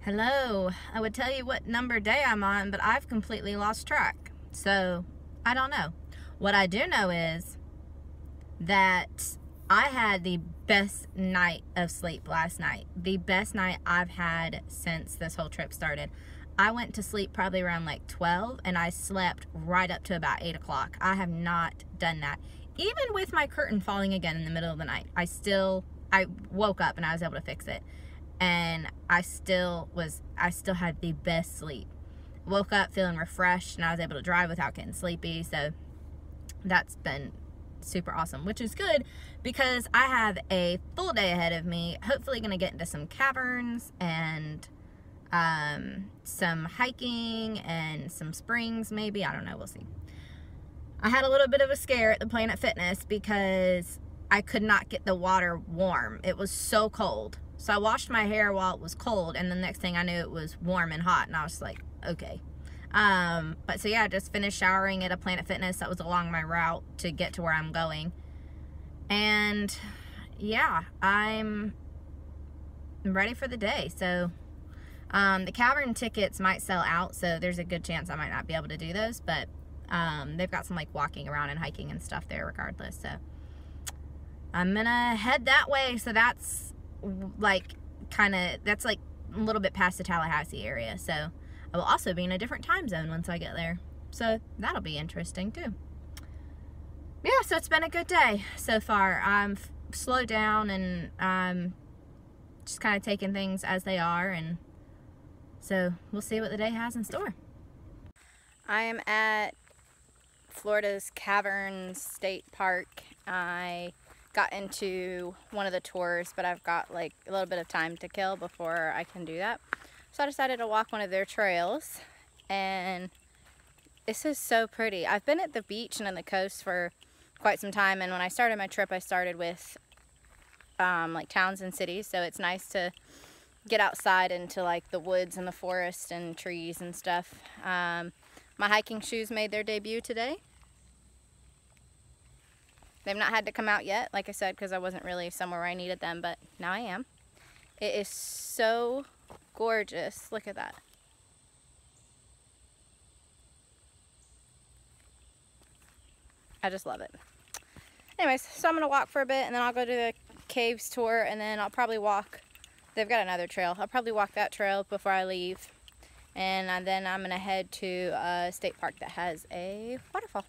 Hello. I would tell you what number day I'm on, but I've completely lost track. So, I don't know. What I do know is that I had the best night of sleep last night. The best night I've had since this whole trip started. I went to sleep probably around like 12 and I slept right up to about 8 o'clock. I have not done that. Even with my curtain falling again in the middle of the night, I woke up and I was able to fix it. And I still had the best sleep. Woke up feeling refreshed and I was able to drive without getting sleepy. So that's been super awesome, which is good because I have a full day ahead of me. Hopefully going to get into some caverns and some hiking and some springs maybe. I don't know. We'll see. I had a little bit of a scare at the Planet Fitness because I could not get the water warm. It was so cold. So I washed my hair while it was cold, and the next thing I knew it was warm and hot, and I was like, okay. But so yeah, I just finished showering at a Planet Fitness that was along my route to get to where I'm going. And yeah, I'm ready for the day. So the Cavern tickets might sell out, so there's a good chance I might not be able to do those, but they've got some like walking around and hiking and stuff there regardless. So I'm gonna head that way. So that's like that's like a little bit past the Tallahassee area, so I will also be in a different time zone once I get there, so that'll be interesting too. Yeah, so it's been a good day so far. I'm slowed down and I'm just kind of taking things as they are, and so we'll see what the day has in store. I am at Florida's Caverns State Park. I got into one of the tours, but I've got like a little bit of time to kill before I can do that. So I decided to walk one of their trails, and this is so pretty. I've been at the beach and on the coast for quite some time, and when I started my trip I started with like towns and cities, so it's nice to get outside into like the woods and the forest and trees and stuff. My hiking shoes made their debut today. They've not had to come out yet, like I said, because I wasn't really somewhere where I needed them, but now I am. It is so gorgeous. Look at that. I just love it. Anyways, so I'm going to walk for a bit, and then I'll go to the caves tour, and then I'll probably walk. They've got another trail. I'll probably walk that trail before I leave. And then I'm going to head to a state park that has a waterfall.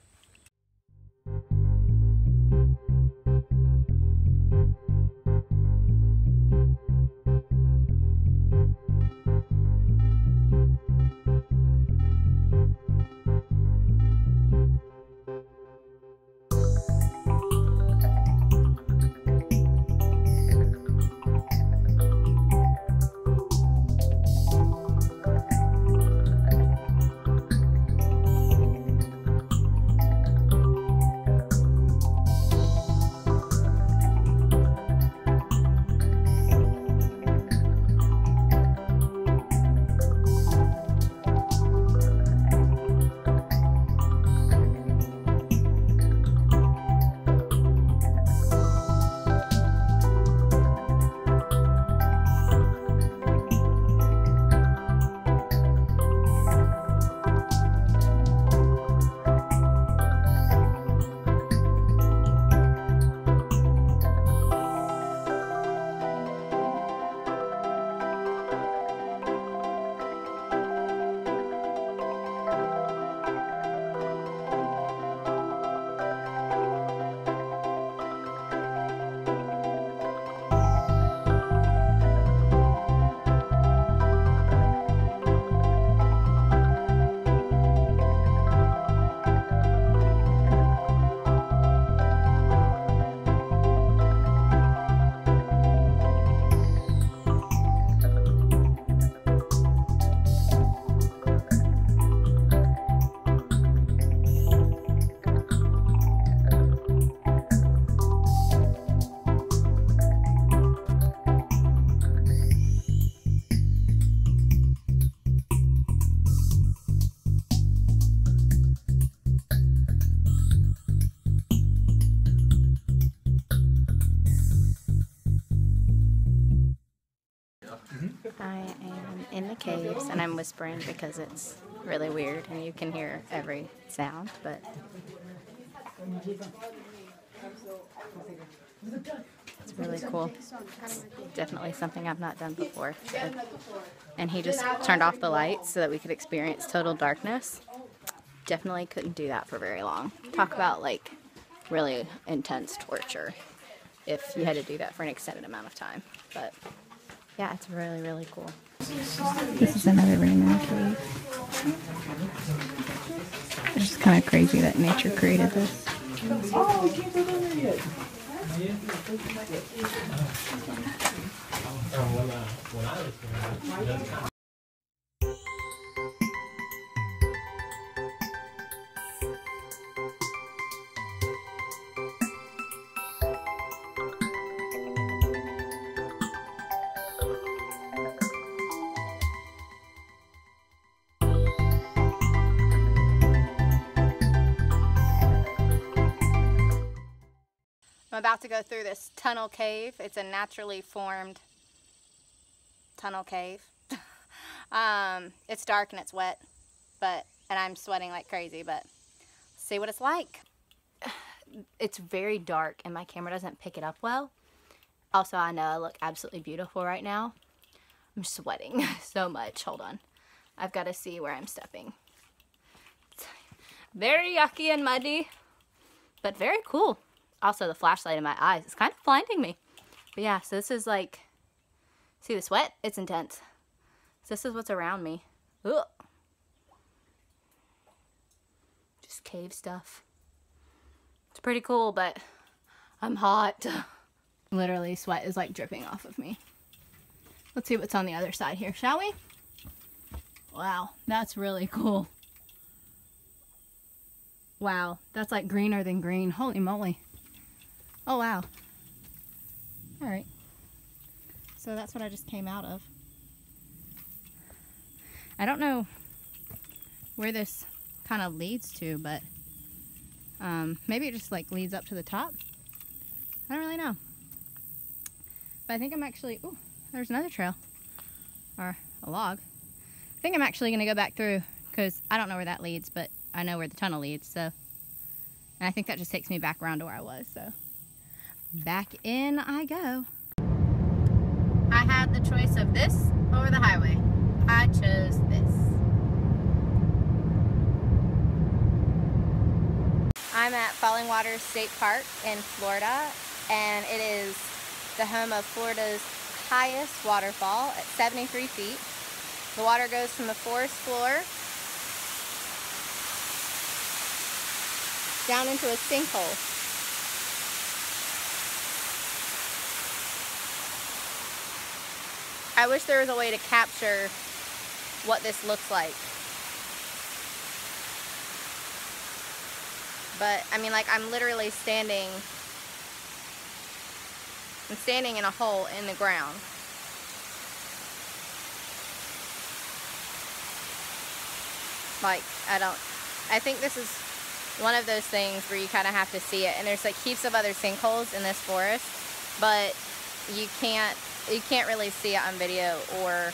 am in the caves, and I'm whispering because it's really weird and you can hear every sound, but it's really cool. It's definitely something I've not done before. So. And he just turned off the lights so that we could experience total darkness. Definitely couldn't do that for very long. Talk about like really intense torture if you had to do that for an extended amount of time. But yeah, it's really, really cool. This is another room in the cave. It's just kind of crazy that nature created this. Oh, we can't go there yet. I'm about to go through this tunnel cave. It's a naturally formed tunnel cave. It's dark and it's wet, and I'm sweating like crazy, but see what it's like. It's very dark and my camera doesn't pick it up well. Also, I know I look absolutely beautiful right now. I'm sweating so much. Hold on. I've got to see where I'm stepping. It's very yucky and muddy, but very cool. Also, the flashlight in my eyes is kind of blinding me. But yeah, so this is like, see the sweat? It's intense. So this is what's around me. Ugh. Just cave stuff. It's pretty cool, but I'm hot. Literally, sweat is like dripping off of me. Let's see what's on the other side here, shall we? Wow, that's really cool. Wow, that's like greener than green. Holy moly. Oh, wow. All right. So that's what I just came out of. I don't know where this kind of leads to, but maybe it just like leads up to the top. I don't really know. But I think I'm actually, ooh, there's another trail or a log. I think I'm actually going to go back through because I don't know where that leads, but I know where the tunnel leads. So, and I think that just takes me back around to where I was. So. Back in I go. I had the choice of this or the highway. I chose this. I'm at Falling Waters State Park in Florida, and it is the home of Florida's highest waterfall at 73 feet. The water goes from the forest floor down into a sinkhole. I wish there was a way to capture what this looks like. But, I mean, like, I'm literally standing in a hole in the ground. Like, I think this is one of those things where you kind of have to see it. And there's, like, heaps of other sinkholes in this forest, but you can't really see it on video or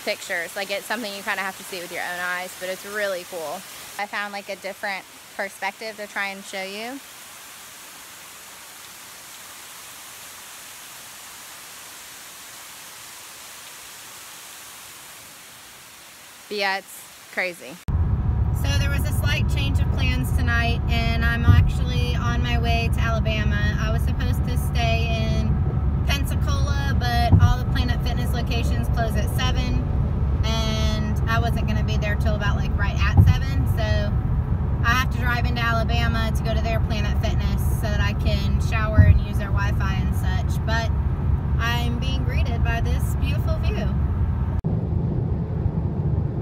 pictures. Like, it's something you kind of have to see with your own eyes, but it's really cool. I found like a different perspective to try and show you. But yeah, it's crazy. So there was a slight change of plans tonight, and I'm actually on my way to Alabama. I was supposed to stay in Pensacola, but all the Planet Fitness locations close at 7, and I wasn't going to be there till about like right at 7, so I have to drive into Alabama to go to their Planet Fitness so that I can shower and use their Wi-Fi and such. But I'm being greeted by this beautiful view.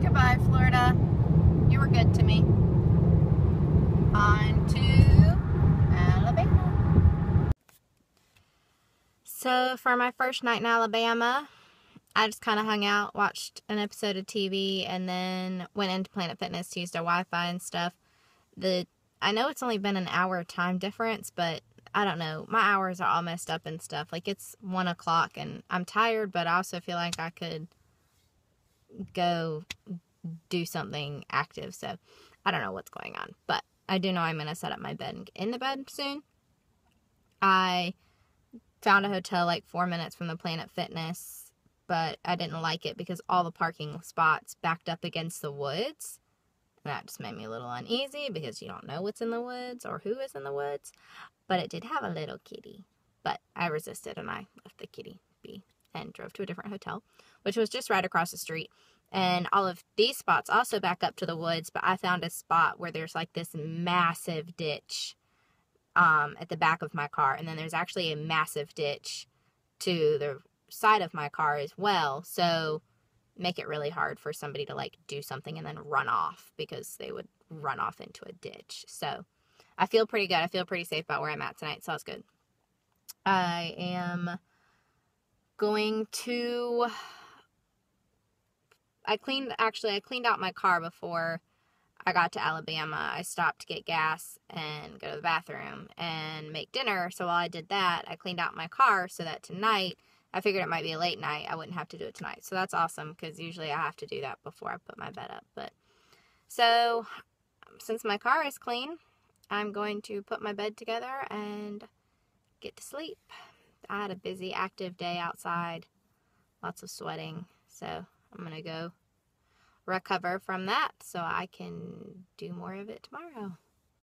Goodbye, Florida. You were good to me. On to Alabama. So for my first night in Alabama, I just kind of hung out, watched an episode of TV, and then went into Planet Fitness to use their Wi-Fi and stuff. I know it's only been an hour time difference, but I don't know. My hours are all messed up and stuff. Like, it's 1 o'clock and I'm tired, but I also feel like I could go do something active. So, I don't know what's going on. But I do know I'm going to set up my bed and get in the bed soon. I found a hotel like 4 minutes from the Planet Fitness, but I didn't like it because all the parking spots backed up against the woods. And that just made me a little uneasy because you don't know what's in the woods or who is in the woods. But it did have a little kitty. But I resisted and I left the kitty be and drove to a different hotel, which was just right across the street. And all of these spots also back up to the woods, but I found a spot where there's like this massive ditch at the back of my car. And then there's actually a massive ditch to the side of my car as well. So make it really hard for somebody to like do something and then run off because they would run off into a ditch. So I feel pretty good. I feel pretty safe about where I'm at tonight. So that's good. I am going to, I cleaned out my car before I got to Alabama. I stopped to get gas and go to the bathroom and make dinner. So while I did that, I cleaned out my car so that tonight, I figured it might be a late night. I wouldn't have to do it tonight. So that's awesome because usually I have to do that before I put my bed up. But so since my car is clean, I'm going to put my bed together and get to sleep. I had a busy, active day outside. Lots of sweating. So I'm going to go recover from that so I can do more of it tomorrow.